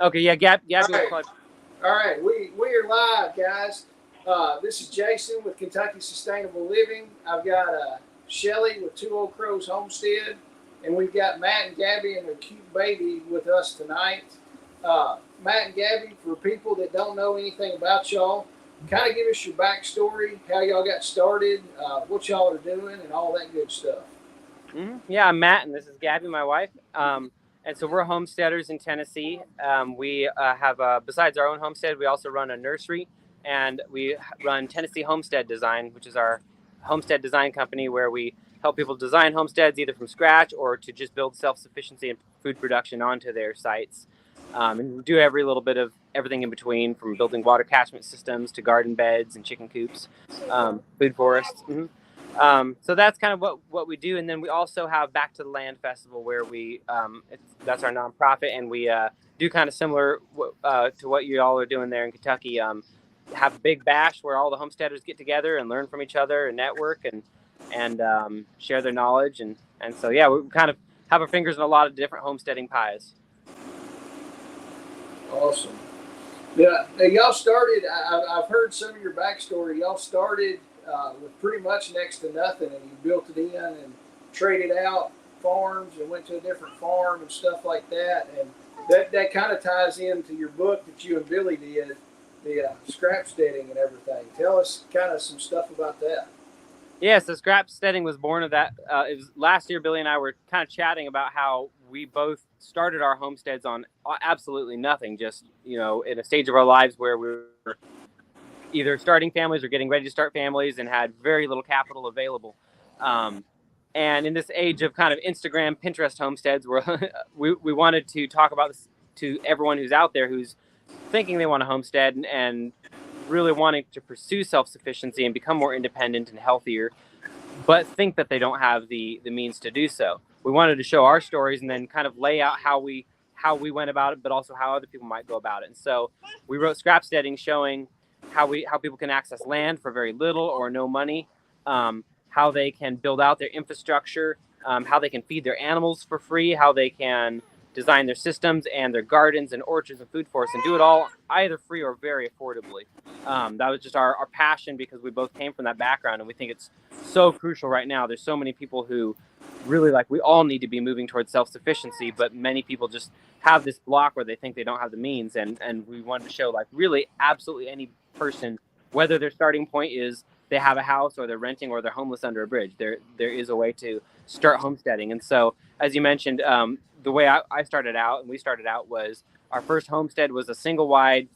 Okay, yeah, Gabby All will right, probably. all right. We are live, guys. This is Jason with Kentucky Sustainable Living. I've got Shelly with Two Old Crows Homestead, and we've got Matt and Gabby and their cute baby with us tonight. Matt and Gabby, for people that don't know anything about y'all, kind of give us your backstory, how y'all got started, what y'all are doing, and all that good stuff. Yeah, I'm Matt, and this is Gabby, my wife. And so we're homesteaders in Tennessee. We have, besides our own homestead, we also run a nursery, and we run Tennessee Homestead Design, which is our homestead design company where we help people design homesteads either from scratch or to just build self-sufficiency and food production onto their sites. And we do every little bit of everything in between, from building water catchment systems to garden beds and chicken coops, food forests. So that's kind of what we do, and then we also have Back to the Land Festival where that's our nonprofit, and we do kind of similar to what you all are doing there in Kentucky. Have a big bash where all the homesteaders get together and learn from each other and network and share their knowledge, and so yeah, we kind of have our fingers in a lot of different homesteading pies. Awesome. Yeah, now y'all started. I've heard some of your backstory. Y'all started with pretty much next to nothing, and you built it in and traded out farms and went to a different farm and stuff like that. And that kind of ties into your book that you and Billy did, the scrap steading and everything. Tell us kind of some stuff about that. Yeah, so scrap steading was born of that. It was last year. Billy and I were kind of chatting about how we both started our homesteads on absolutely nothing, just in a stage of our lives where we were either starting families or getting ready to start families and had very little capital available. And in this age of kind of Instagram, Pinterest homesteads, where we wanted to talk about this to everyone who's out there who's thinking they want a homestead and really wanting to pursue self-sufficiency and become more independent and healthier, but think that they don't have the means to do so. We wanted to show our stories and then kind of lay out how we went about it, but also how other people might go about it. And so we wrote Scrap Steading, showing how people can access land for very little or no money, how they can build out their infrastructure, how they can feed their animals for free, how they can design their systems and their gardens and orchards and food forests, and do it all either free or very affordably. That was just our passion, because we both came from that background, and we think it's so crucial right now. There's so many people who really, we all need to be moving towards self-sufficiency, but many people just have this block where they think they don't have the means, and we wanted to show really absolutely any person, whether their starting point is they have a house or they're renting or they're homeless under a bridge, there is a way to start homesteading. And so, as you mentioned, the way I started out, and we started out, was our first homestead was a single wide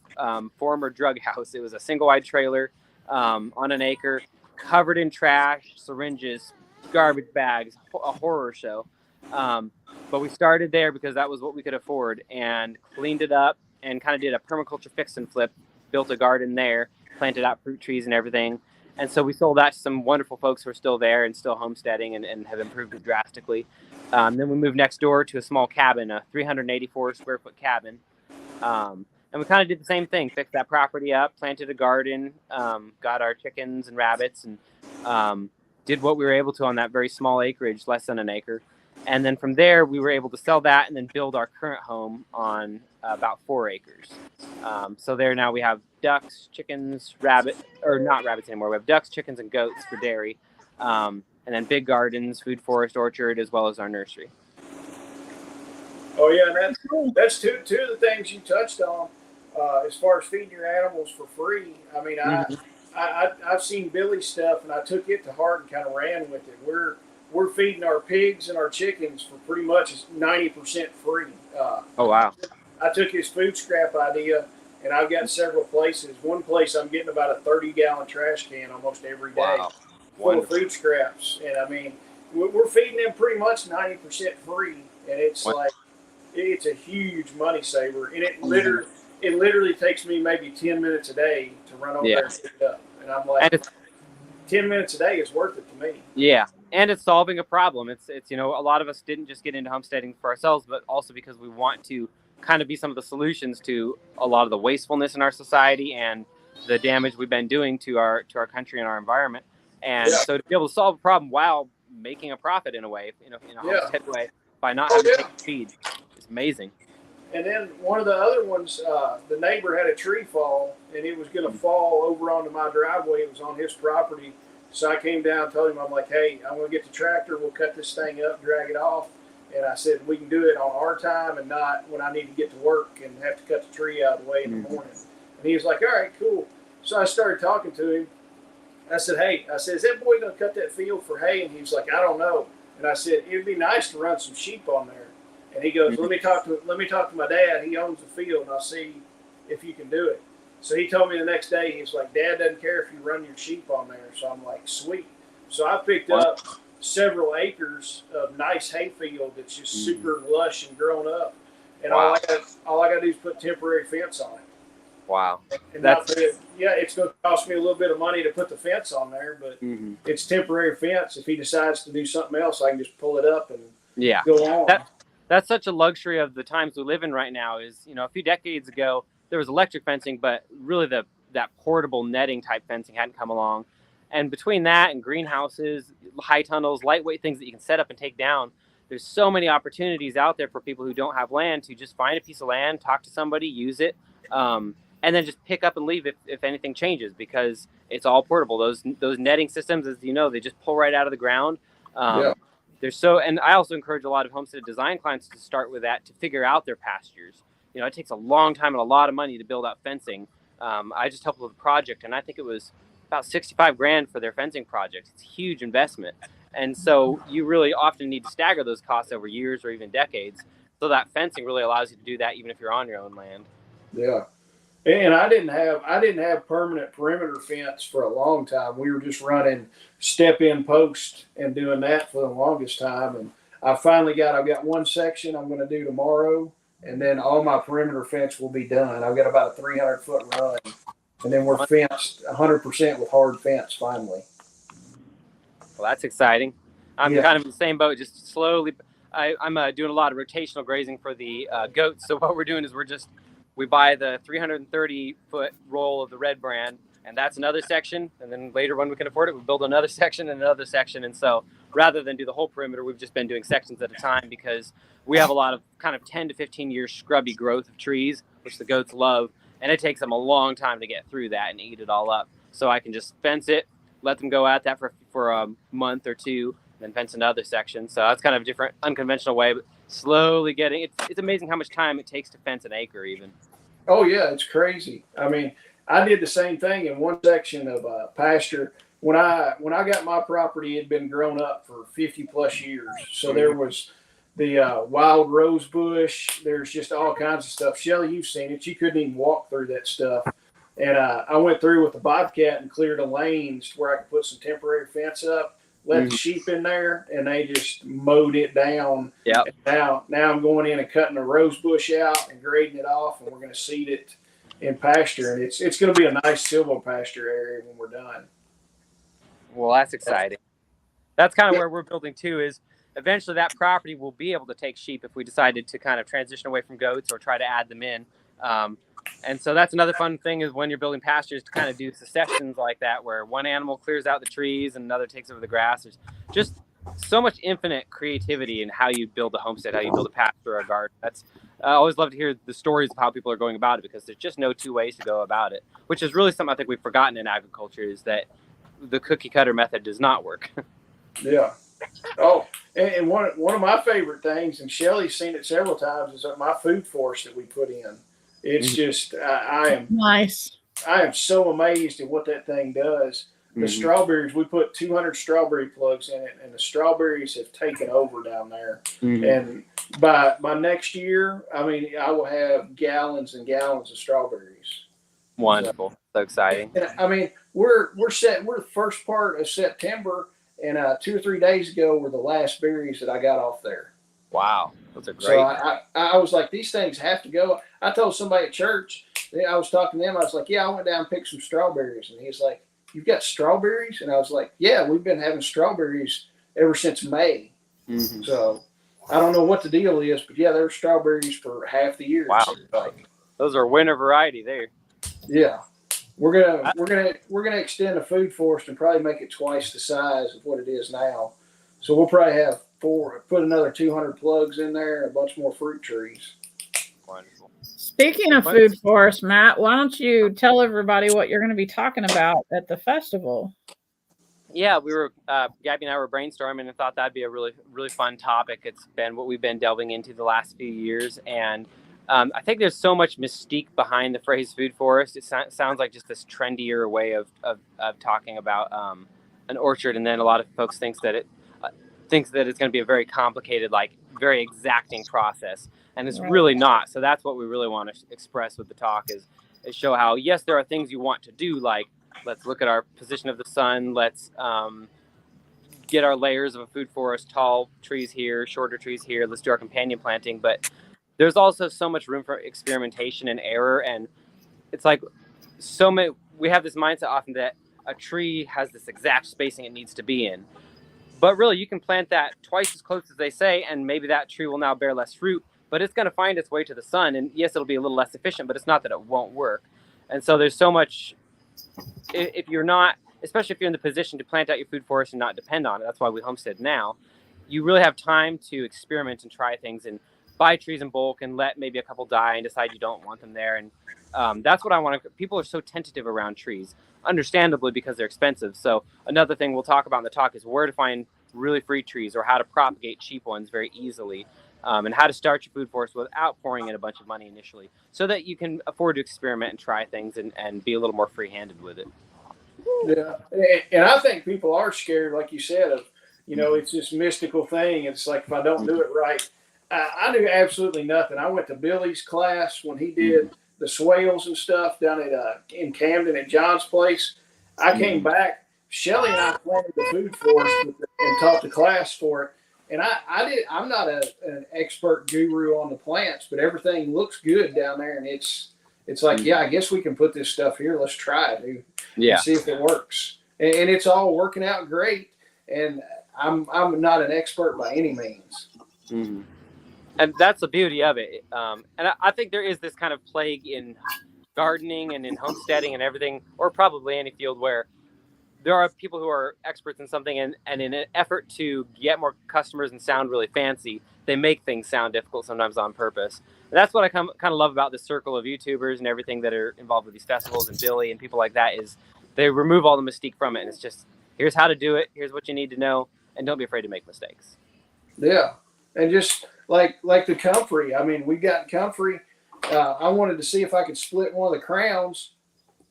former drug house. It was a single wide trailer on an acre, covered in trash, syringes, garbage bags, a horror show. But we started there because that was what we could afford, and cleaned it up and kind of did a permaculture fix and flip, built a garden there, planted out fruit trees and everything. And so we sold that to some wonderful folks who are still there and still homesteading and have improved it drastically. Then we moved next door to a small cabin, a 384 square foot cabin. And we kind of did the same thing, fixed that property up, planted a garden, got our chickens and rabbits, and did what we were able to on that very small acreage, less than an acre. And then from there, we were able to sell that and then build our current home on about 4 acres. So there now we have ducks, chickens, not rabbits anymore. We have ducks, chickens, and goats for dairy. And then big gardens, food forest, orchard, as well as our nursery. Oh yeah, that's two of the things you touched on as far as feeding your animals for free. I mean, I've seen Billy's stuff, and I took it to heart and kind of ran with it. We're feeding our pigs and our chickens for pretty much 90% free. Oh wow! I took his food scrap idea, and I've got several places. One place I'm getting about a 30-gallon trash can almost every day, Wow. full of food scraps. And I mean, we're feeding them pretty much 90% free, and it's it's a huge money saver. And it literally takes me maybe 10 minutes a day to run over there and pick it up. And I'm like, 10 minutes a day is worth it to me. Yeah. And it's solving a problem. It's a lot of us didn't just get into homesteading for ourselves, but also because we want to kind of be some of the solutions to a lot of the wastefulness in our society and the damage we've been doing to our country and our environment. And so to be able to solve a problem while making a profit in a way, in a homestead way, by not having to take feed, is amazing. And then one of the other ones, the neighbor had a tree fall, and it was going to fall over onto my driveway. It was on his property. So I came down and told him, I'm like, hey, I'm going to get the tractor. We'll cut this thing up, drag it off. And I said, we can do it on our time and not when I need to get to work and have to cut the tree out of the way in the morning. And he was like, all right, cool. So I started talking to him. I said, hey, I said, is that boy going to cut that field for hay? And he was like, I don't know. And I said, it would be nice to run some sheep on there. And he goes, let me talk to my dad. He owns the field, and I'll see if you can do it. So he told me the next day, he's like, Dad doesn't care if you run your sheep on there. So I'm like, sweet. So I picked up several acres of nice hay field that's just super lush and grown up. And all I got to do is put temporary fence on it. Wow. And it's going to cost me a little bit of money to put the fence on there, but it's temporary fence. If he decides to do something else, I can just pull it up and go on. That's such a luxury of the times we live in right now is, a few decades ago, there was electric fencing, but really that portable netting type fencing hadn't come along. And between that and greenhouses, high tunnels, lightweight things that you can set up and take down, there's so many opportunities out there for people who don't have land to just find a piece of land, talk to somebody, use it, and then just pick up and leave if anything changes, because it's all portable. Those netting systems, as you know, they just pull right out of the ground. And I also encourage a lot of homestead design clients to start with that, to figure out their pastures. It takes a long time and a lot of money to build out fencing. I just helped with a project, and I think it was about $65,000 for their fencing project. It's a huge investment. And so you really often need to stagger those costs over years or even decades. So that fencing really allows you to do that even if you're on your own land. Yeah. And I didn't have permanent perimeter fence for a long time. We were just running step-in post and doing that for the longest time. And I've got one section I'm going to do tomorrow, and then all my perimeter fence will be done. I've got about a 300-foot run, and then we're fenced 100% with hard fence finally. Well, that's exciting. I'm kind of in the same boat, just slowly. I'm doing a lot of rotational grazing for the goats. So what we're doing is we buy the 330-foot roll of the red brand, and that's another section. And then later, when we can afford it, we build another section and another section. And so rather than do the whole perimeter, we've just been doing sections at a time, because we have a lot of kind of 10 to 15 year scrubby growth of trees, which the goats love. And it takes them a long time to get through that and eat it all up. So I can just fence it, let them go at that for a month or two, then fence another section. So that's kind of a different, unconventional way, but slowly getting it's amazing how much time it takes to fence an acre even. Oh yeah, it's crazy. I mean, I did the same thing in one section of pasture. When I got my property, it had been grown up for 50 plus years. So there was the wild rose bush. There's just all kinds of stuff. Shelly, you've seen it. You couldn't even walk through that stuff. And I went through with the bobcat and cleared the lanes where I could put some temporary fence up, let the sheep in there, and they just mowed it down. Yeah. Now I'm going in and cutting the rose bush out and grading it off, and we're going to seed it in pasture. And it's going to be a nice silvo pasture area when we're done. Well, that's exciting. That's kind of where we're building too, is eventually that property will be able to take sheep if we decided to kind of transition away from goats or try to add them in. And so that's another fun thing, is when you're building pastures, to kind of do successions like that, where one animal clears out the trees and another takes over the grass. There's just so much infinite creativity in how you build a homestead, how you build a pasture or a garden. I always love to hear the stories of how people are going about it, because there's just no two ways to go about it, which is really something I think we've forgotten in agriculture, is that the cookie cutter method does not work. Yeah. Oh, and one of my favorite things, and Shelly's seen it several times, is my food forest that we put in. It's just I am nice. I am so amazed at what that thing does. The strawberries, we put 200 strawberry plugs in it, and the strawberries have taken over down there. And by next year, I mean, I will have gallons and gallons of strawberries. Wonderful. So exciting. And, I mean, we're the first part of September, and 2 or 3 days ago were the last berries that I got off there. Wow. Those are great. So I was like, these things have to go. I told somebody at church, I was talking to them, I was like, yeah, I went down and picked some strawberries. And he's like, you've got strawberries? And I was like, yeah, we've been having strawberries ever since May. So I don't know what the deal is, but yeah, there's strawberries for half the year. Wow. Those are winter variety there. Yeah. We're gonna extend the food forest and probably make it twice the size of what it is now. So we'll probably have put another 200 plugs in there and a bunch more fruit trees. Wonderful. Speaking of food forest, Matt, why don't you tell everybody what you're going to be talking about at the festival? Yeah, we were Gabby and I were brainstorming and thought that'd be a really, really fun topic. It's been what we've been delving into the last few years, and I think there's so much mystique behind the phrase "food forest." It sounds like just this trendier way of talking about an orchard, and then a lot of folks thinks that it's going to be a very complicated, like very exacting process, and it's really not. So that's what we really want to express with the talk is show how yes, there are things you want to do, like let's look at our position of the sun. Let's get our layers of a food forest, tall trees here, shorter trees here. Let's do our companion planting. But there's also so much room for experimentation and error. And it's like we have this mindset often that a tree has this exact spacing it needs to be in. But really, you can plant that twice as close as they say, and maybe that tree will now bear less fruit. But it's going to find its way to the sun. And yes, it'll be a little less efficient, but it's not that it won't work. And so there's so much... If you're not, especially if you're in the position to plant out your food forest and not depend on it, that's why we homestead now, you really have time to experiment and try things and buy trees in bulk and let maybe a couple die and decide you don't want them there. And that's what I want to, people are so tentative around trees, understandably because they're expensive. So another thing we'll talk about in the talk is where to find really free trees or how to propagate cheap ones very easily. And how to start your food forest without pouring in a bunch of money initially so that you can afford to experiment and try things and be a little more free-handed with it. Yeah. And I think people are scared, like you said, of, it's this mystical thing. It's like, if I don't do it right, I knew absolutely nothing. I went to Billy's class when he did the swales and stuff down at in Camden at John's place. I came back, Shelly and I planted the food forest and taught the class for it. And I'm not an expert guru on the plants, but everything looks good down there. And it's like, yeah, I guess we can put this stuff here. Let's try it, dude. Yeah. And see if it works. And it's all working out great. And I'm not an expert by any means. Mm-hmm. And that's the beauty of it. And I think there is this kind of plague in gardening and in homesteading and everything, or probably any field where there are people who are experts in something, and in an effort to get more customers and sound really fancy, they make things sound difficult sometimes on purpose. And that's what I kind of love about this circle of YouTubers and everything that are involved with these festivals and Billy and people like that is they remove all the mystique from it. And it's just, here's how to do it. Here's what you need to know. And don't be afraid to make mistakes. Yeah. And just like the comfrey. I mean, we got comfrey. I wanted to see if I could split one of the crowns.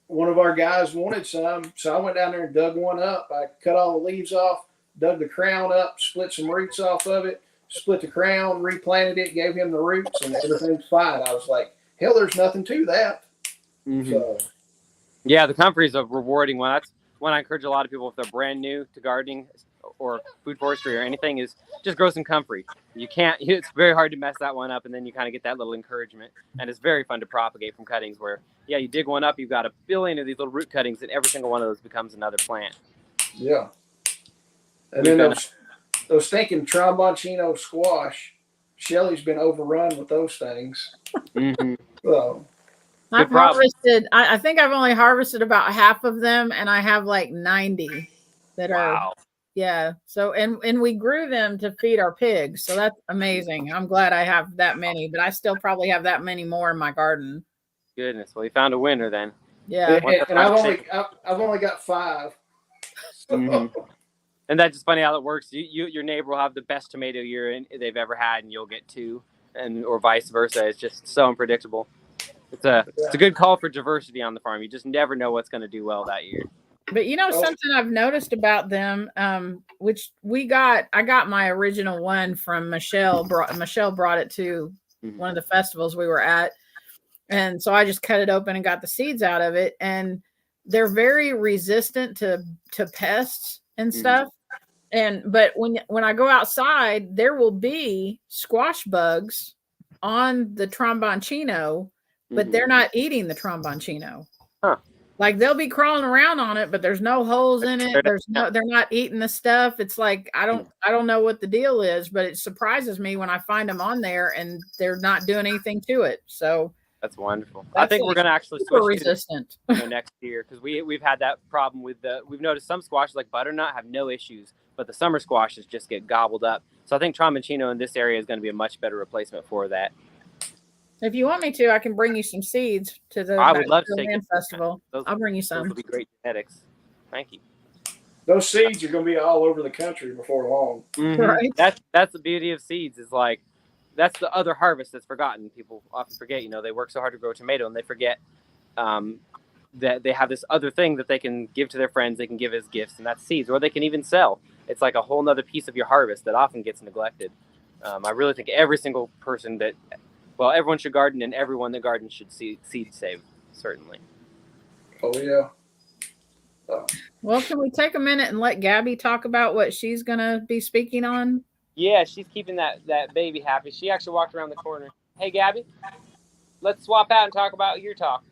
One of our guys wanted some, so I went down there and dug one up. I cut all the leaves off, dug the crown up, split some roots off of it, split the crown, replanted it, gave him the roots, and everything's fine. I was like, hell, there's nothing to that. Mm-hmm. So, yeah, the comfrey is a rewarding one. That's one I encourage a lot of people if they're brand new to gardening or food forestry or anything is just grow some comfrey. It's very hard to mess that one up, and then you kind of get that little encouragement. And it's very fun to propagate from cuttings where, yeah, you dig one up, you've got a billion of these little root cuttings, and every single one of those becomes another plant. Yeah. And then those stinking tromboncino squash, Shelly's been overrun with those things. Mm-hmm. So, I've harvested, I think I've only harvested about half of them, and I have like 90 that are. Yeah. So, and we grew them to feed our pigs. So that's amazing. I'm glad I have that many, but I still probably have that many more in my garden. Goodness. Well, you found a winner then. Yeah. And I've only got 5. Mm-hmm. And that's just funny how it works. Your neighbor will have the best tomato year they've ever had, and you'll get 2, or vice versa. It's just so unpredictable. It's a good call for diversity on the farm. You just never know what's going to do well that year. But something I've noticed about them, which I got my original one from Michelle. Michelle brought it to one of the festivals we were at, and so I just cut it open and got the seeds out of it. And they're very resistant to pests and stuff. But when I go outside, there will be squash bugs on the tromboncino, but they're not eating the tromboncino. Huh. Like they'll be crawling around on it, but there's no holes in it. They're not eating the stuff. It's like, I don't know what the deal is, but it surprises me when I find them on there and they're not doing anything to it. So that's wonderful. I think we're going to actually switch resistant next year because we've had that problem with we've noticed some squashes like butternut have no issues, but the summer squashes just get gobbled up. So I think tromboncino in this area is going to be a much better replacement for that. If you want me to, I can bring you some seeds to the I would love to take land festival. I'll bring you Those some. would be great genetics. Thank you. Those seeds are going to be all over the country before long. Mm-hmm. Right. That's the beauty of seeds, is like, that's the other harvest that's forgotten. People often forget, they work so hard to grow a tomato and they forget that they have this other thing that they can give to their friends, they can give as gifts, and that's seeds, or they can even sell. It's like a whole nother piece of your harvest that often gets neglected. I really think every single person everyone should garden, and everyone that gardens should seed save, certainly. Oh, yeah. Well, can we take a minute and let Gabby talk about what she's going to be speaking on? Yeah, she's keeping that baby happy. She actually walked around the corner. Hey, Gabby, let's swap out and talk about your talk.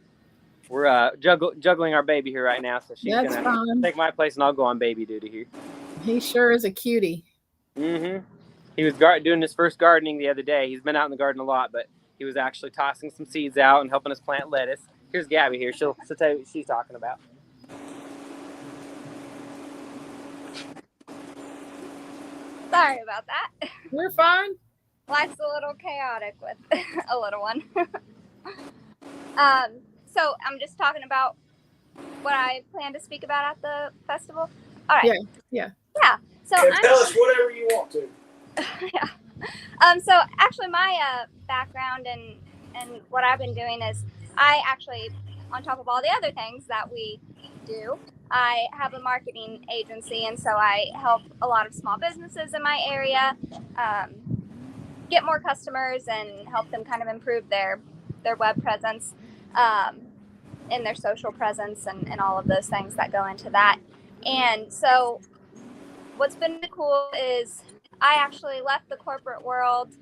We're juggling our baby here right now, so she's going to take my place, and I'll go on baby duty here. He sure is a cutie. Mm-hmm. He was doing his first gardening the other day. He's been out in the garden a lot, but he was actually tossing some seeds out and helping us plant lettuce. Here's Gabby here. She'll tell you what she's talking about. Sorry about that. We're fine. Life's a little chaotic with a little one. So I'm just talking about what I plan to speak about at the festival. All right. Yeah. So Tell us whatever you want to. Yeah. So actually, my background and what I've been doing is I actually, on top of all the other things that we do, I have a marketing agency, and so I help a lot of small businesses in my area get more customers and help them kind of improve their web presence and their social presence and all of those things that go into that. And so what's been cool is I actually left the corporate world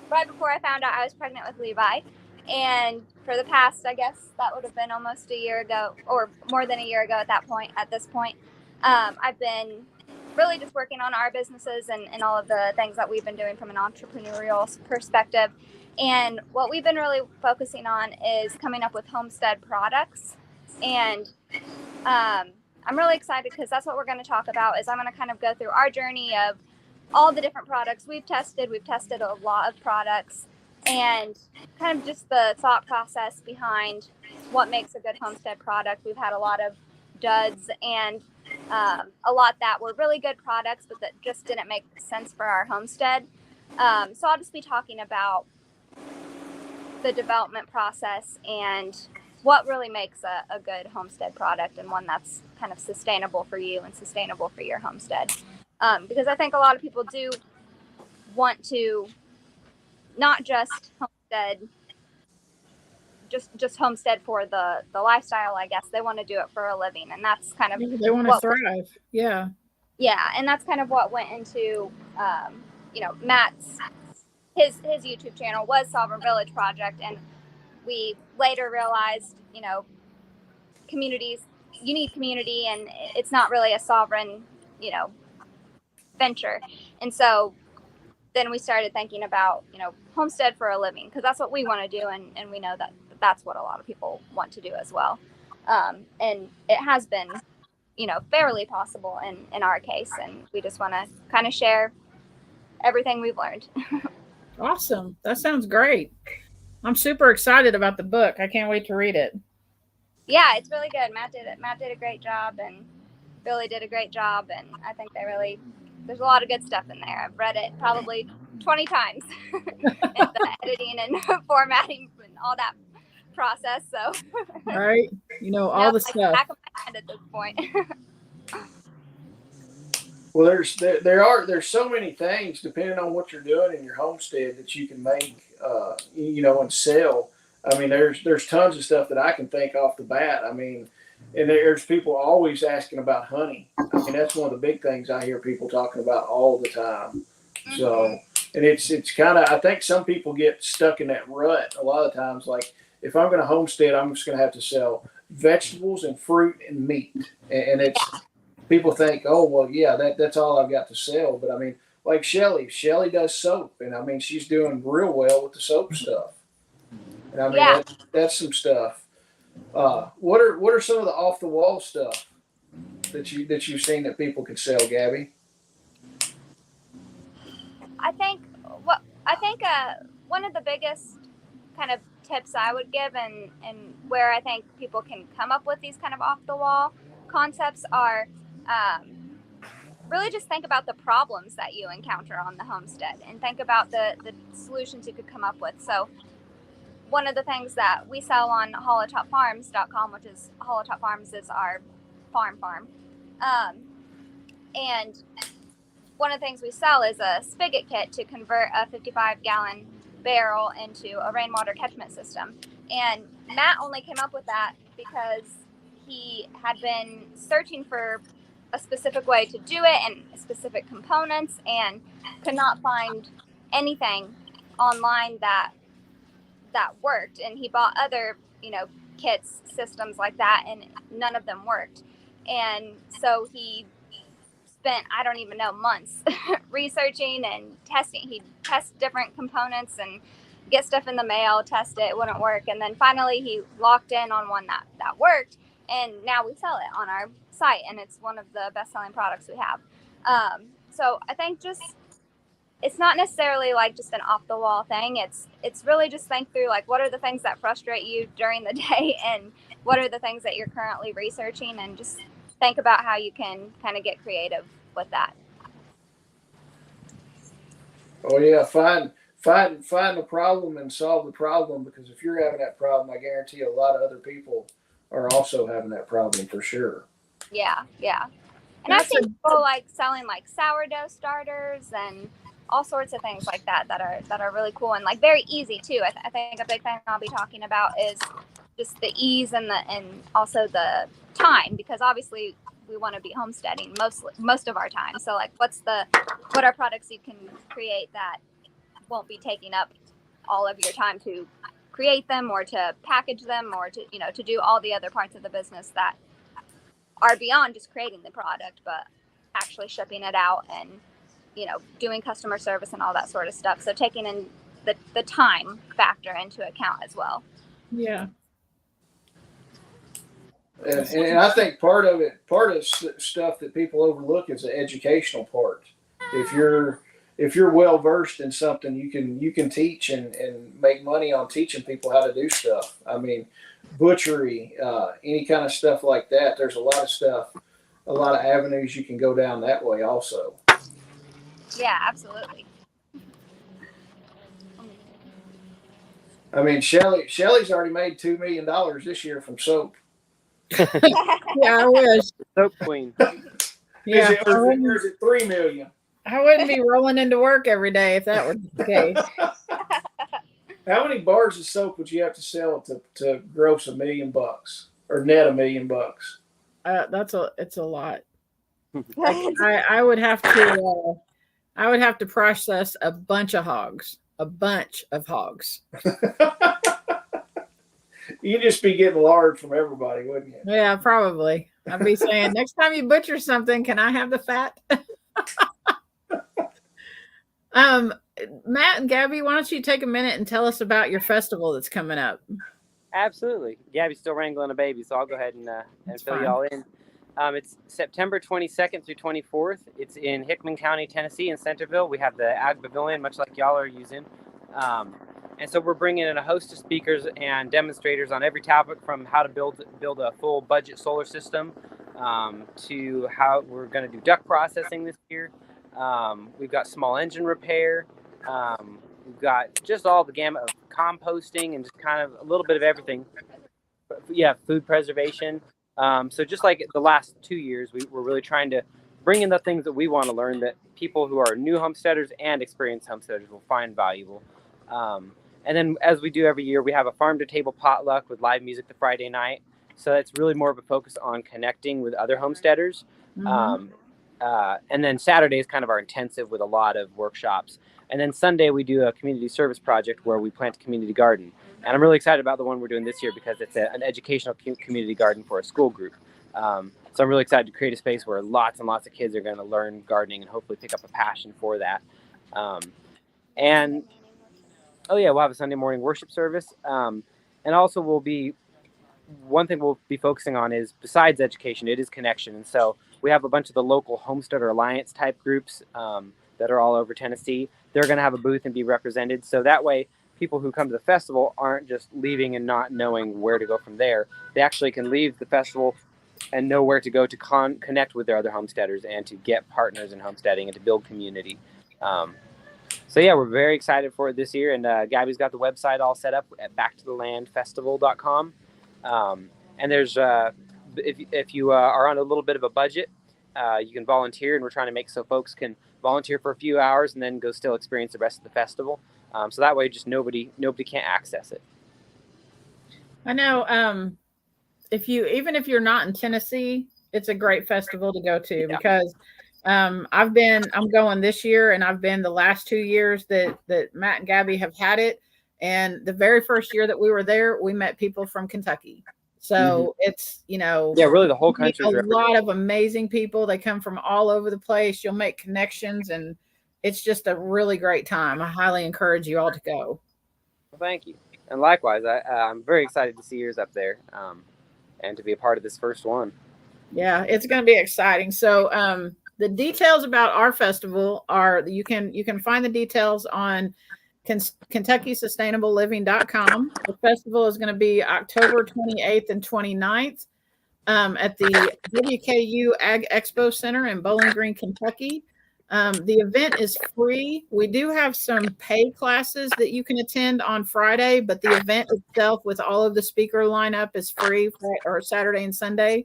right before I found out I was pregnant with Levi. And for the past, I guess that would have been almost a year ago, or more than a year ago at this point, I've been really just working on our businesses and all of the things that we've been doing from an entrepreneurial perspective. And what we've been really focusing on is coming up with homestead products. And I'm really excited because that's what we're going to talk about. Is I'm going to kind of go through our journey of all the different products we've tested. We've tested a lot of products, and kind of just the thought process behind what makes a good homestead product. We've had a lot of duds and a lot that were really good products, but that just didn't make sense for our homestead. So I'll just be talking about the development process and what really makes a good homestead product, and one that's kind of sustainable for you and sustainable for your homestead. Because I think a lot of people do want to not just homestead, just homestead for the lifestyle, I guess. They want to do it for a living, and that's kind of they want to thrive. Yeah, and that's kind of what went into Matt's his YouTube channel was Sovereign Village Project, and we later realized communities, you need community, and it's not really a sovereign venture. And so then we started thinking about homestead for a living, because that's what we want to do, and we know that that's what a lot of people want to do as well. And it has been fairly possible in our case, and we just want to kind of share everything we've learned. Awesome. That sounds great. I'm super excited about the book. I can't wait to read it. Yeah, it's really good. Matt did a great job, and Billy did a great job, and I think there's a lot of good stuff in there. I've read it probably 20 times in the editing and formatting and all that process. So right, all the stuff. Back of my head at this point. Well, there's so many things depending on what you're doing in your homestead that you can make, and sell. I mean, there's tons of stuff that I can think off the bat. I mean, and there's people always asking about honey. I mean, that's one of the big things I hear people talking about all the time. So, and it's kind of, I think some people get stuck in that rut a lot of times. Like, if I'm going to homestead, I'm just going to have to sell vegetables and fruit and meat, and it's. People think, oh, well, yeah, that's all I've got to sell. But I mean, like Shelly does soap, and I mean, she's doing real well with the soap stuff. And I mean, that's some stuff. What are some of the off the wall stuff that you've seen that people could sell, one of the biggest kind of tips I would give, and where I think people can come up with these kind of off the wall concepts are really just think about the problems that you encounter on the homestead and think about the solutions you could come up with. So one of the things that we sell on hollowtopfarms.com, which is Hollow Top Farms is our farm. And one of the things we sell is a spigot kit to convert a 55-gallon barrel into a rainwater catchment system. And Matt only came up with that because he had been searching for a specific way to do it and specific components and could not find anything online that worked. And he bought other, kits, systems like that, and none of them worked. And so he spent, I don't even know, months researching and testing. He'd test different components and get stuff in the mail, test it wouldn't work. And then finally he locked in on one that worked. And now we sell it on our site, and it's one of the best-selling products we have. So I think it's not necessarily like just an off-the-wall thing. It's really just think through, like, what are the things that frustrate you during the day, and what are the things that you're currently researching, and just think about how you can kind of get creative with that. Oh yeah, find the problem and solve the problem, because if you're having that problem, I guarantee a lot of other people are also having that problem for sure. Yeah. And I've seen people like selling like sourdough starters and all sorts of things like that are really cool and like very easy too. I think a big thing I'll be talking about is just the ease and also the time, because obviously we want to be homesteading most of our time. So like what are products you can create that won't be taking up all of your time to create them or to package them or to do all the other parts of the business that are beyond just creating the product, but actually shipping it out and doing customer service and all that sort of stuff. So taking in the time factor into account as well. Yeah. And I think part of stuff that people overlook is the educational part. If you're well versed in something, you can teach and make money on teaching people how to do stuff. I mean, butchery, any kind of stuff like that. There's a lot of stuff, a lot of avenues you can go down that way also. Yeah, absolutely. I mean, Shelly's already made $2 million this year from soap. Yeah, I wish. Soap queen. Yeah, or is it 3 million? I wouldn't be rolling into work every day if that were the case. How many bars of soap would you have to sell to gross $1 million or net $1 million? It's a lot. I would have to process a bunch of hogs. You'd just be getting lard from everybody, wouldn't you? Yeah, probably. I'd be saying, next time you butcher something, can I have the fat? Matt and Gabby, why don't you take a minute and tell us about your festival that's coming up? Absolutely. Gabby's still wrangling a baby, so I'll go ahead and fill y'all in. It's September 22nd through 24th. It's in Hickman County, Tennessee, in Centerville. We have the Ag Pavilion, much like y'all are using. And so we're bringing in a host of speakers and demonstrators on every topic, from how to build a full budget solar system to how we're going to do duck processing this year. We've got small engine repair. We've got just all the gamut of composting and just kind of a little bit of everything. Yeah, food preservation. So just like the last 2 years, we're really trying to bring in the things that we want to learn that people who are new homesteaders and experienced homesteaders will find valuable. And then, as we do every year, we have a farm-to-table potluck with live music the Friday night. So it's really more of a focus on connecting with other homesteaders. Mm-hmm. And then Saturday is kind of our intensive with a lot of workshops. And then Sunday, we do a community service project where we plant a community garden. And I'm really excited about the one we're doing this year because it's an educational community garden for a school group. So I'm really excited to create a space where lots and lots of kids are going to learn gardening and hopefully pick up a passion for that. We'll have a Sunday morning worship service. And also one thing we'll be focusing on is, besides education, it is connection. And so we have a bunch of the local Homesteader Alliance type groups that are all over Tennessee. They're going to have a booth and be represented. So that way people who come to the festival aren't just leaving and not knowing where to go from there. They actually can leave the festival and know where to go to connect with their other homesteaders and to get partners in homesteading and to build community. So yeah, we're very excited for it this year, and Gabby's got the website all set up at backtothelandfestival.com. And there's if you are on a little bit of a budget, you can volunteer, and we're trying to make so folks can volunteer for a few hours and then go still experience the rest of the festival. So that way, just nobody can't access it. I know. Even if you're not in Tennessee, it's a great festival to go to because I'm going this year, and I've been the last 2 years that Matt and Gabby have had it. And the very first year that we were there, we met people from Kentucky. So it's, really the whole country. A lot of amazing people. They come from all over the place. You'll make connections, and it's just a really great time. I highly encourage you all to go. Well, thank you. And likewise, I'm very excited to see yours up there and to be a part of this first one. Yeah, it's going to be exciting. So the details about our festival are you can find the details on KentuckySustainableLiving.com. The festival is going to be October 28th and 29th at the WKU Ag Expo Center in Bowling Green, Kentucky. The event is free. We do have some pay classes that you can attend on Friday, but the event itself with all of the speaker lineup is free for Saturday and Sunday.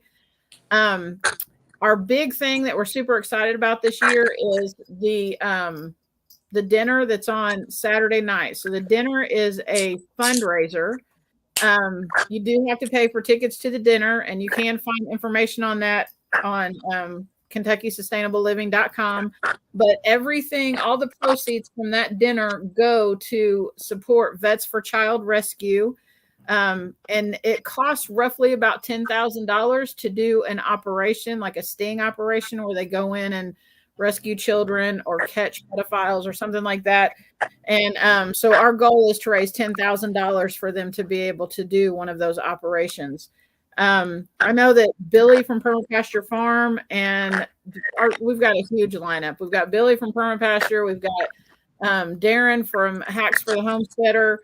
Our big thing that we're super excited about this year is the dinner that's on Saturday night. So the dinner is a fundraiser. You do have to pay for tickets to the dinner, and you can find information on that on KentuckySustainableLiving.com. But all the proceeds from that dinner go to support Vets for Child Rescue. And it costs roughly about $10,000 to do an operation, like a sting operation, where they go in and rescue children or catch pedophiles or something like that. And so our goal is to raise $10,000 for them to be able to do one of those operations. I know that Billy from Permapasture Farm and we've got a huge lineup. We've got Billy from Permapasture. We've got Darren from Hacks for the Homesteader.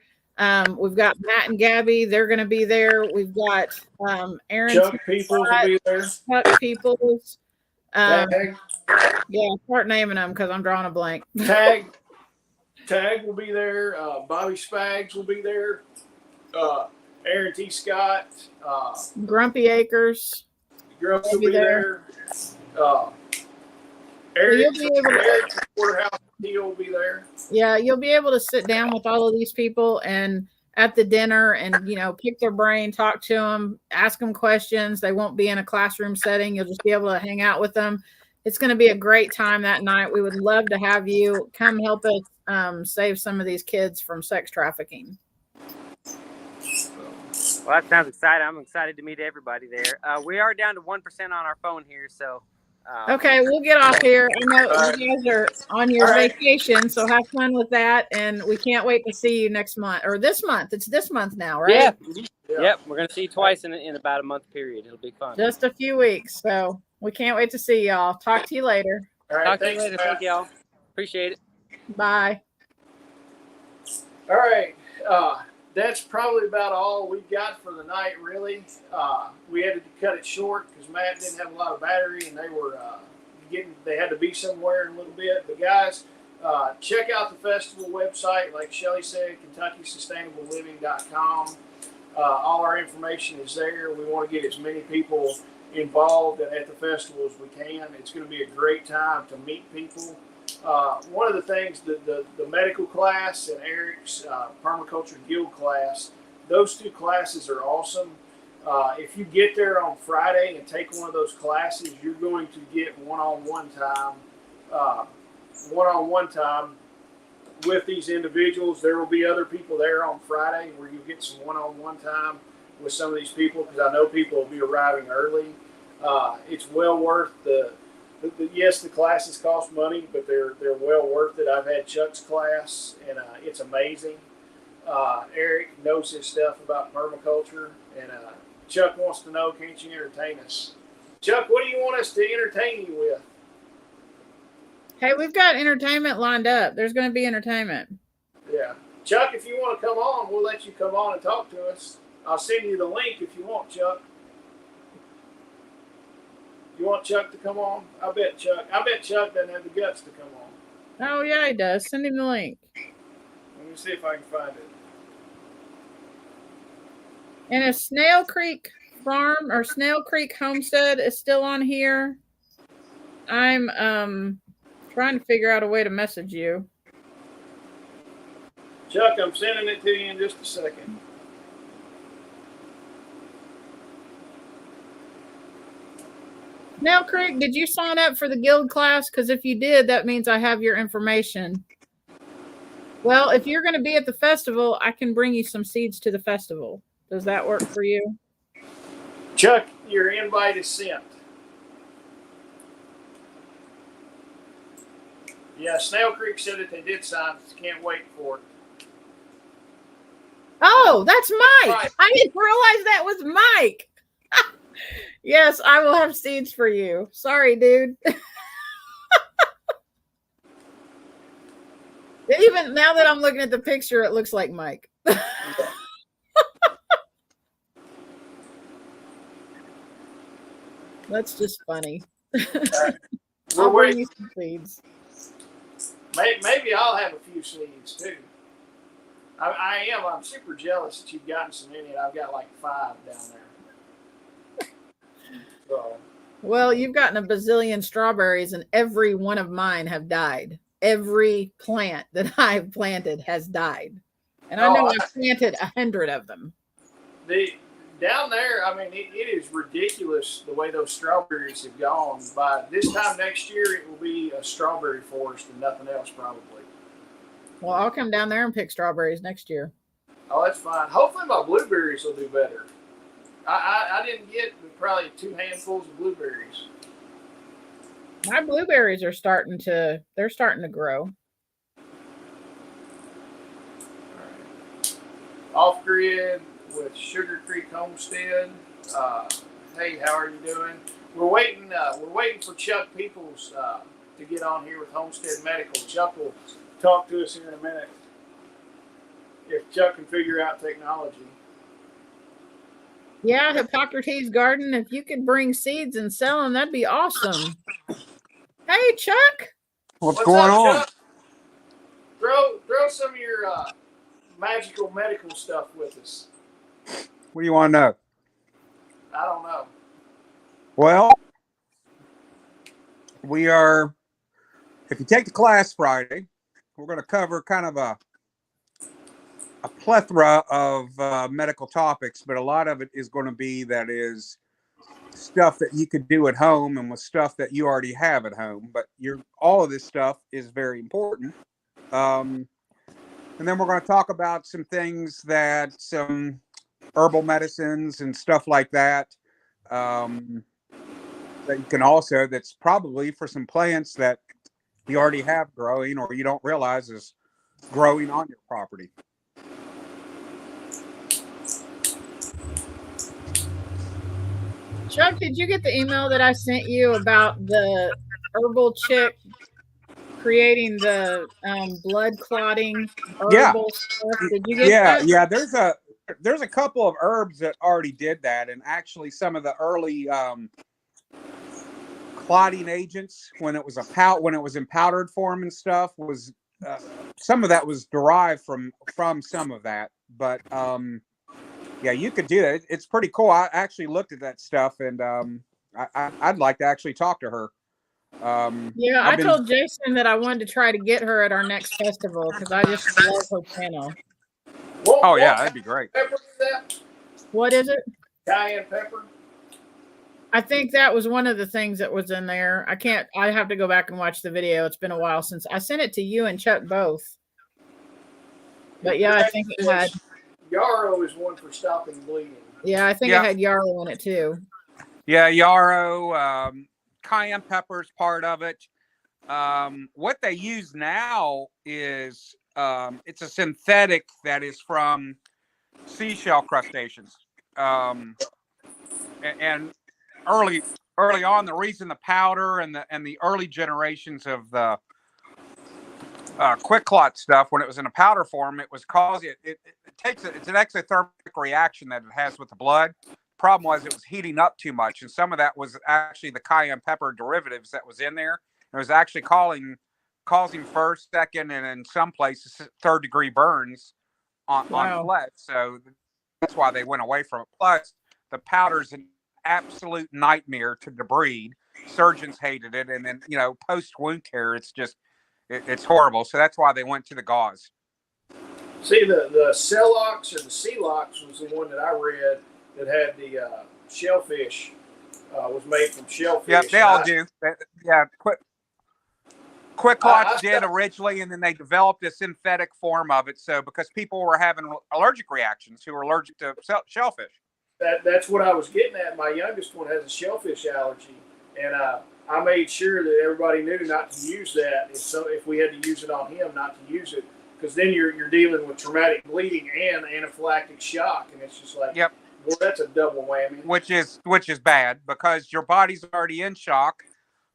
We've got Matt and Gabby. They're going to be there. We've got Aaron. Chuck Peoples will be there. Chuck Peoples. Tag. Yeah, start naming them because I'm drawing a blank. Tag will be there. Bobby Spags will be there. Aaron T. Scott. Grumpy Acres. Grumpy will be there. Eric Porterhouse will be there. Yeah, you'll be able to sit down with all of these people and at the dinner and, pick their brain, talk to them, ask them questions. They won't be in a classroom setting. You'll just be able to hang out with them. It's going to be a great time that night. We would love to have you come help us save some of these kids from sex trafficking. Well, that sounds exciting. I'm excited to meet everybody there. We are down to 1% on our phone here, so. Okay, we'll get off here. I know you guys are on your vacation, so have fun with that. And we can't wait to see you next month or this month. It's this month now, right? Yeah. Yep. We're going to see you twice in about a month period. It'll be fun. Just a few weeks. So we can't wait to see y'all. Talk to you later. All right. Talk to you later. Thank y'all. Appreciate it. Bye. All right. That's probably about all we've got for the night, really. We had to cut it short because Matt didn't have a lot of battery, and they had to be somewhere in a little bit. But guys, check out the festival website, like Shelly said, KentuckySustainableLiving.com. All our information is there. We want to get as many people involved at the festival as we can. It's going to be a great time to meet people. One of the things, the medical class and Eric's permaculture guild class, those two classes are awesome. If you get there on Friday and take one of those classes, you're going to get one-on-one time with these individuals. There will be other people there on Friday where you get some one-on-one time with some of these people, because I know people will be arriving early. It's well worth yes, the classes cost money, but they're well worth it. I've had Chuck's class, and it's amazing. Eric knows his stuff about permaculture, and Chuck wants to know, can't you entertain us? Chuck, what do you want us to entertain you with? Hey, we've got entertainment lined up. There's going to be entertainment. Yeah. Chuck, if you want to come on, we'll let you come on and talk to us. I'll send you the link if you want, Chuck. You want Chuck to come on? I bet Chuck doesn't have the guts to come on. Oh yeah, he does. Send him the link. Let me see if I can find it. And if Snail Creek Farm or Snail Creek Homestead is still on here, I'm trying to figure out a way to message you. Chuck, I'm sending it to you in just a second. Snail Creek, did you sign up for the guild class? Because if you did, that means I have your information. Well, if you're going to be at the festival, I can bring you some seeds to the festival. Does that work for you? Chuck, your invite is sent. Yeah, Snail Creek said that they did sign. Can't wait for it. Oh, that's Mike. Right. I didn't realize that was Mike. Yes, I will have seeds for you. Sorry, dude. Even now that I'm looking at the picture, it looks like Mike. That's just funny. I'll bring you some seeds. Maybe I'll have a few seeds too. I am. I'm super jealous that you've gotten some in it. I've got like 5 down there. So. Well, you've gotten a bazillion strawberries, and every one of mine have died. Every plant that I've planted has died, and I know I've planted 100 of them. Down there, I mean, it is ridiculous the way those strawberries have gone. By this time next year, it will be a strawberry forest and nothing else, probably. Well, I'll come down there and pick strawberries next year. Oh, that's fine. Hopefully my blueberries will do better. I didn't get probably 2 handfuls of blueberries. My blueberries are starting to grow. Right. Off grid with Sugar Creek Homestead. Hey, how are you doing? We're waiting for Chuck Peoples to get on here with Homestead Medical. Chuck will talk to us here in a minute if Chuck can figure out technology. Yeah, Hippocrates Garden. If you could bring seeds and sell them, that'd be awesome. Hey, Chuck. What's going up, on? Chuck? Throw some of your magical medical stuff with us. What do you want to know? I don't know. Well, we are, if you take the class Friday, we're going to cover kind of a plethora of medical topics, but a lot of it is going to be that is stuff that you could do at home and with stuff that you already have at home. But all of this stuff is very important. And then we're going to talk about some things that some herbal medicines and stuff like that. That you can also, that's probably for some plants that you already have growing or you don't realize is growing on your property. Chuck, did you get the email that I sent you about the herbal chick creating the blood clotting herbal stuff? Did you get that? Yeah. There's a couple of herbs that already did that, and actually some of the early clotting agents when it was in powdered form and stuff was some of that was derived from some of that, but yeah, you could do that. It's pretty cool. I actually looked at that stuff, and I'd like to actually talk to her. Yeah, I told Jason that I wanted to try to get her at our next festival because I just love her channel. Yeah, that'd be great. Pepper is that? What is it? Cayenne pepper. I think that was one of the things that was in there. I have to go back and watch the video. It's been a while since I sent it to you and Chuck both. But yeah, I think it had yarrow is one for stopping bleeding. Yeah, I think it had yarrow in it too. Yeah, yarrow, cayenne pepper is part of it. What they use now is it's a synthetic that is from seashell crustaceans. And early on, the reason the powder and the early generations of the quick clot stuff, when it was in a powder form, it was causing it's an exothermic reaction that it has with the blood. Problem was it was heating up too much, and some of that was actually the cayenne pepper derivatives that was in there. It was actually causing first, second, and in some places third degree burns on flesh. So that's why they went away from it. Plus, the powder's an absolute nightmare to debride. Surgeons hated it, and then post wound care, it's horrible. So that's why they went to the gauze. See, the Celox or the Celox was the one that I read that had the shellfish, was made from shellfish. Yeah, they all do. Yeah, Quick Clots did originally, and then they developed a synthetic form of it. So because people were having allergic reactions who were allergic to shellfish. That's what I was getting at. My youngest one has a shellfish allergy, and I made sure that everybody knew not to use that. If we had to use it on him, not to use it, because then you're dealing with traumatic bleeding and anaphylactic shock, and it's just like, yep. Well, that's a double whammy. Which is bad because your body's already in shock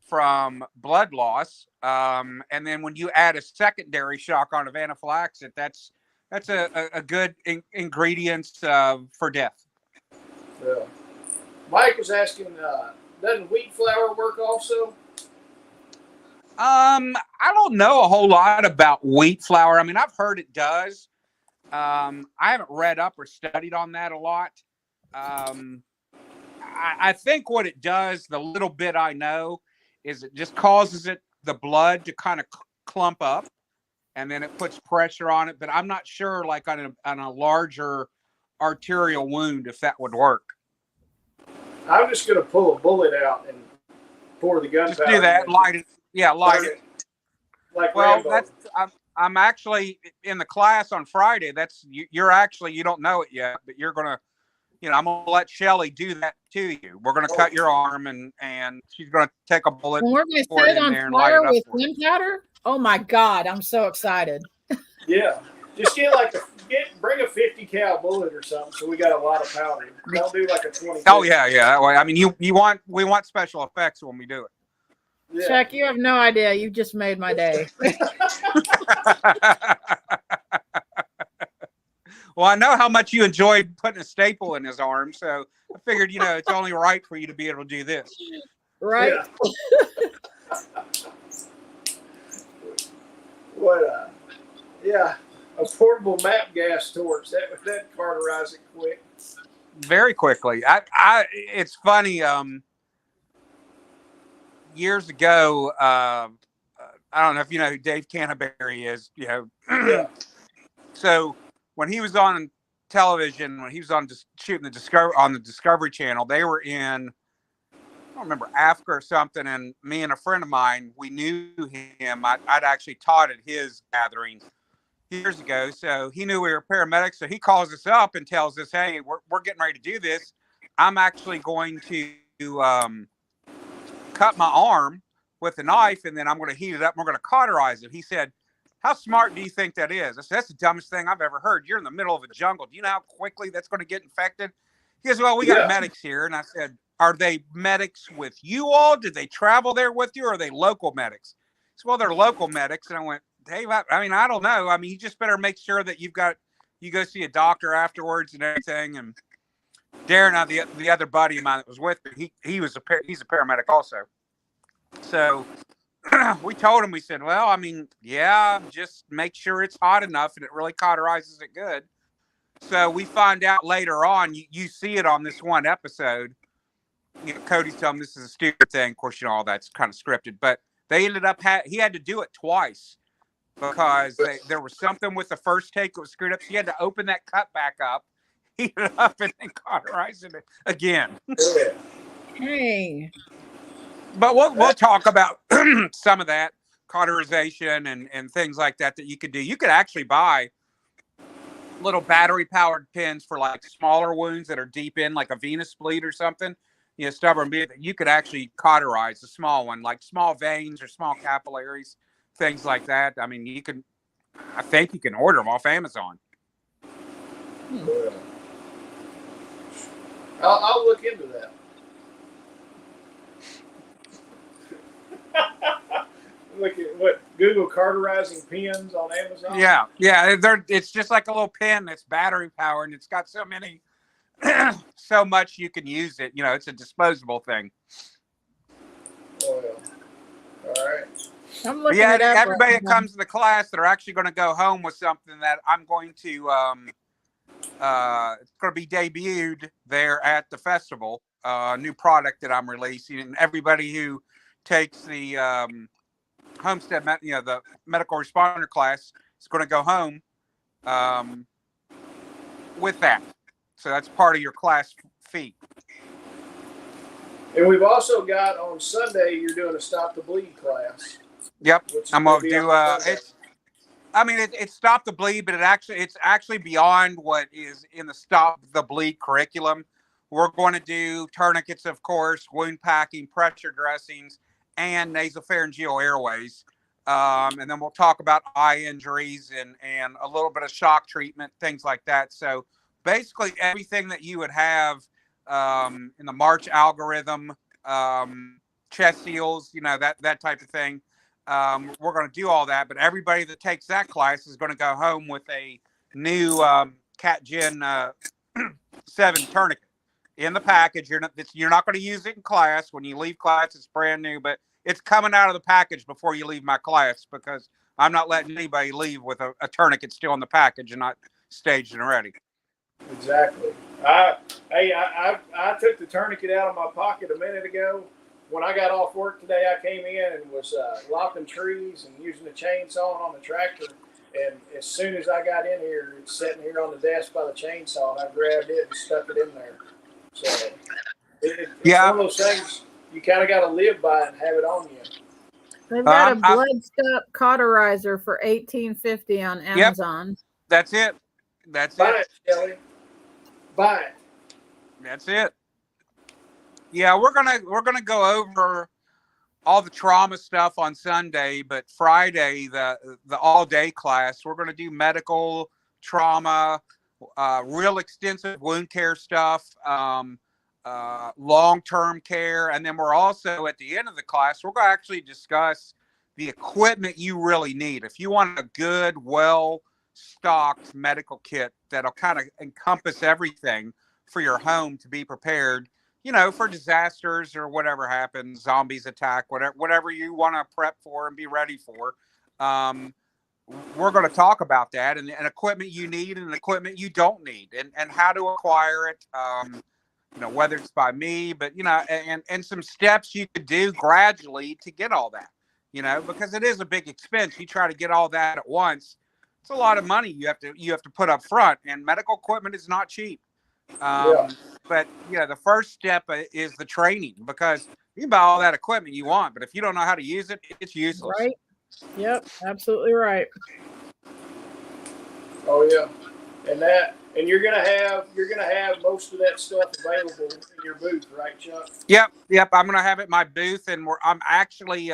from blood loss, and then when you add a secondary shock on of anaphylaxis, that's a good ingredient for death. Yeah. Mike was asking, doesn't wheat flour work also? I don't know a whole lot about wheat flour. I mean, I've heard it does. I haven't read up or studied on that a lot. I think what it does, the little bit I know, is it just causes the blood to kind of clump up, and then it puts pressure on it. But I'm not sure, like on a larger arterial wound, if that would work. I'm just going to pull a bullet out and pour the gunpowder. Just do that. Light it. Yeah, light it. Like well, Rambo. I'm actually in the class on Friday. You're actually, you don't know it yet, but you're gonna, I'm gonna let Shelly do that to you. We're gonna cut your arm, and she's gonna take a bullet. And we're gonna set it on fire with gunpowder. Oh my God, I'm so excited. Yeah, just bring a 50 cal bullet or something, so we got a lot of powder. Don't do like a 20. Oh yeah. That way. I mean, we want special effects when we do it. Yeah. Chuck, you have no idea. You just made my day. Well, I know how much you enjoyed putting a staple in his arm, so I figured, it's only right for you to be able to do this. Right? Yeah. A portable map gas torch. That cauterize it quick. Very quickly. It's funny. Years ago, I don't know if you know who Dave Canterbury is. Yeah. So when he was on television, when he was on shooting the Discovery Channel, they were in, I don't remember, Africa or something, and me and a friend of mine, we knew him. I'd actually taught at his gathering years ago, so he knew we were paramedics. So he calls us up and tells us, "Hey, we're getting ready to do this. I'm actually going to cut my arm with a knife, and then I'm going to heat it up. And we're going to cauterize it." He said, "How smart do you think that is?" I said, "That's the dumbest thing I've ever heard. You're in the middle of a jungle. Do you know how quickly that's going to get infected?" He goes, "Well, we got medics here." And I said, "Are they medics with you all? Did they travel there with you, or are they local medics?" He said, "Well, they're local medics." And I went, "Dave, I mean, I don't know. I mean, you just better make sure that you go see a doctor afterwards and everything." And Darren, the other buddy of mine that was with me, he's a paramedic also. So we told him, we said, "Well, I mean, yeah, just make sure it's hot enough and it really cauterizes it good." So we find out later on, you see it on this one episode. Cody's telling him this is a stupid thing. Of course, all that's kind of scripted, but they ended up, he had to do it twice because there was something with the first take that was screwed up. So he had to open that cut back up, heat it up, and then cauterize it again. Hey. But we'll talk about some of that cauterization and things like that you could do. You could actually buy little battery-powered pins for like smaller wounds that are deep in, like a venous bleed or something. Stubborn bleed. You could actually cauterize a small one, like small veins or small capillaries, things like that. I mean, I think you can order them off Amazon. I'll look into that. look at what Google carterizing pins on Amazon. Yeah. It's just like a little pen that's battery powered, and it's got so many, so much you can use it. It's a disposable thing. Oh, yeah. All right. I'm But looking yeah, it up everybody right that now. comes to the class that are actually going to go home with something that I'm going to it's going to be debuted there at the festival. New product that I'm releasing, and everybody who takes the homestead, the medical responder class is going to go home with that. So that's part of your class fee. And we've also got on Sunday, you're doing a Stop the Bleed class. Yep, which is I'm going to be do. on Sunday. It's Stop the Bleed, but it's actually beyond what is in the Stop the Bleed curriculum. We're going to do tourniquets, of course, wound packing, pressure dressings, and nasopharyngeal airways. And then we'll talk about eye injuries and a little bit of shock treatment, things like that. So basically everything that you would have in the March algorithm, chest seals, that type of thing. We're going to do all that, but everybody that takes that class is going to go home with a new Cat Gen 7 tourniquet in the package. You're not going to use it in class. When you leave class, it's brand new, but it's coming out of the package before you leave my class, because I'm not letting anybody leave with a tourniquet still in the package and not staged and ready. Exactly. I took the tourniquet out of my pocket a minute ago. When I got off work today, I came in and was lopping trees and using the chainsaw on the tractor. And as soon as I got in here, it's sitting here on the desk by the chainsaw, and I grabbed it and stuck it in there. So it's one of those things you kind of got to live by and have it on you. They've got a blood stop cauterizer for $18.50 on Amazon. Yep. That's it. Buy it, Shelly. Buy it. That's it. Yeah, we're gonna go over all the trauma stuff on Sunday, but Friday the all day class we're gonna do medical trauma, real extensive wound care stuff, long term care, and then we're also at the end of the class we're gonna actually discuss the equipment you really need. If you want a good, well stocked medical kit that'll kind of encompass everything for your home to be prepared, for disasters or whatever happens, zombies attack, whatever you want to prep for and be ready for. We're going to talk about that and equipment you need and equipment you don't need, and how to acquire it. Whether it's by me, but and some steps you could do gradually to get all that. Because it is a big expense. You try to get all that at once, it's a lot of money you have to put up front, and medical equipment is not cheap. But the first step is the training, because you can buy all that equipment you want, but if you don't know how to use it, it's useless. Right. Yep. Absolutely right. Oh yeah. And you're gonna have most of that stuff available in your booth, right, Chuck? Yep. I'm gonna have it in my booth, and I'm actually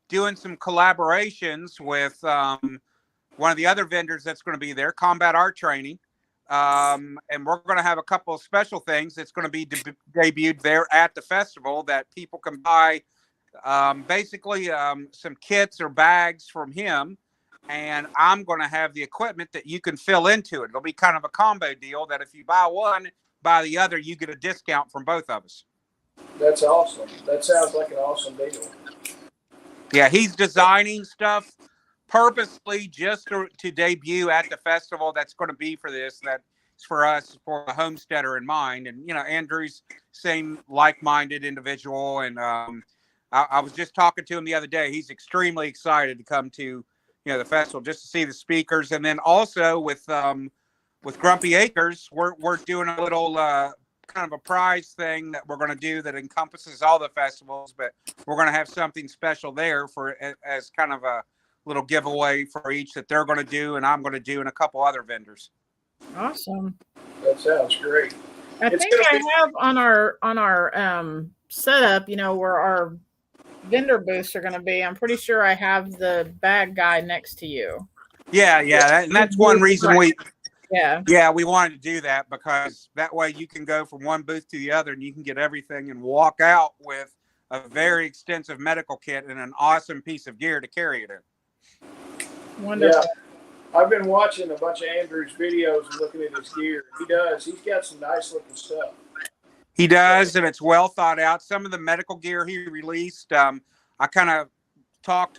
doing some collaborations with one of the other vendors that's going to be there, Combat Art Training. And we're going to have a couple of special things that's going to be debuted there at the festival that people can buy. Basically, some kits or bags from him, and I'm going to have the equipment that you can fill into it. It'll be kind of a combo deal that if you buy one, buy the other, you get a discount from both of us. That's awesome. That sounds like an awesome deal. Yeah, he's designing stuff purposely just to debut at the festival. That's going to be for this. That's for us, for a homesteader in mind. And Andrew's same like-minded individual. And I was just talking to him the other day. He's extremely excited to come to the festival just to see the speakers. And then also with Grumpy Acres, we're doing a little kind of a prize thing that we're going to do that encompasses all the festivals, but we're going to have something special there for as kind of a little giveaway for each that they're going to do, and I'm going to do, and a couple other vendors. Awesome. That sounds great. I think I have on our setup, where our vendor booths are going to be. I'm pretty sure I have the bag guy next to you. Yeah, and that's one reason we wanted to do that, because that way you can go from one booth to the other and you can get everything and walk out with a very extensive medical kit and an awesome piece of gear to carry it in. Wonderful. Yeah, I've been watching a bunch of Andrew's videos and looking at his gear. He does. He's got some nice looking stuff. He does, and it's well thought out. Some of the medical gear he released, I kind of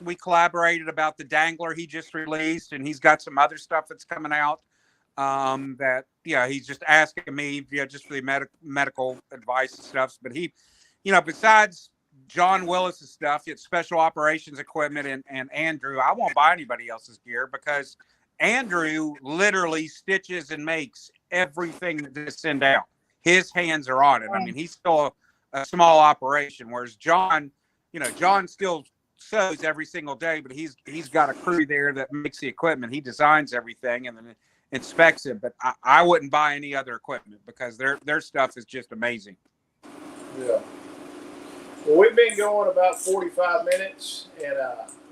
we collaborated about the dangler he just released, and he's got some other stuff that's coming out that, he's just asking me, just for the medical advice and stuff. But he, besides John Willis's stuff, it's special operations equipment, and Andrew, I won't buy anybody else's gear because Andrew literally stitches and makes everything that they send out. His hands are on it. I mean, he's still a small operation, whereas John, John still sews every single day, but he's got a crew there that makes the equipment. He designs everything and then inspects it. But I wouldn't buy any other equipment because their stuff is just amazing. Yeah. Well, we've been going about 45 minutes, and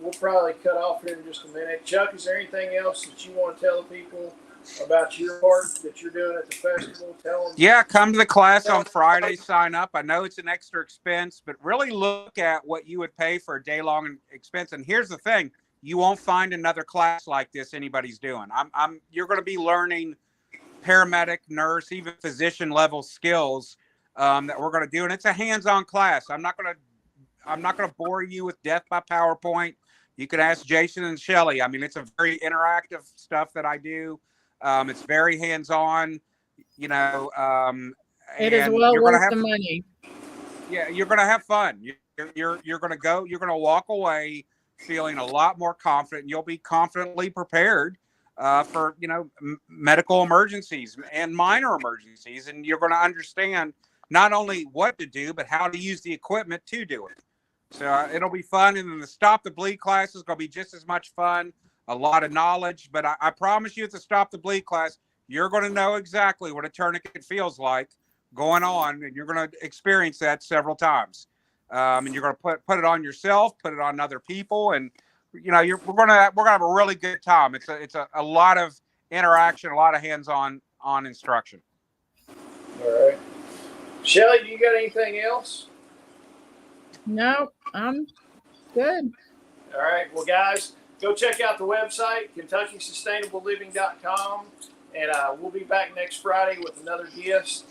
we'll probably cut off here in just a minute. Chuck, is there anything else that you want to tell the people about your part that you're doing at the festival? Tell them. Yeah, come to the class on Friday, sign up. I know it's an extra expense, but really look at what you would pay for a day-long expense. And here's the thing, you won't find another class like this anybody's doing. You're going to be learning paramedic, nurse, even physician level skills that we're going to do. And it's a hands-on class. I'm not going to bore you with death by PowerPoint. You can ask Jason and Shelly. I mean, it's a very interactive stuff that I do. It's very hands-on, it is well worth the money. Yeah, you're going to have fun. You're going to go. You're going to walk away feeling a lot more confident. You'll be confidently prepared for medical emergencies and minor emergencies, and you're going to understand not only what to do but how to use the equipment to do it. So it'll be fun, and then the Stop the Bleed class is going to be just as much fun. A lot of knowledge, but I promise you at the Stop the Bleed class, you're going to know exactly what a tourniquet feels like going on, and you're going to experience that several times. And you're going to put it on yourself, put it on other people, and we're going to have a really good time. It's a lot of interaction, a lot of hands-on instruction. All right, Shelly, do you got anything else? No, I'm good. All right, well, guys, go check out the website, KentuckySustainableLiving.com, and we'll be back next Friday with another guest.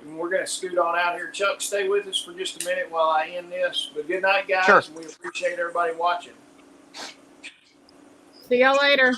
And we're going to scoot on out here. Chuck, stay with us for just a minute while I end this. But good night, guys. Sure. And we appreciate everybody watching. See y'all later.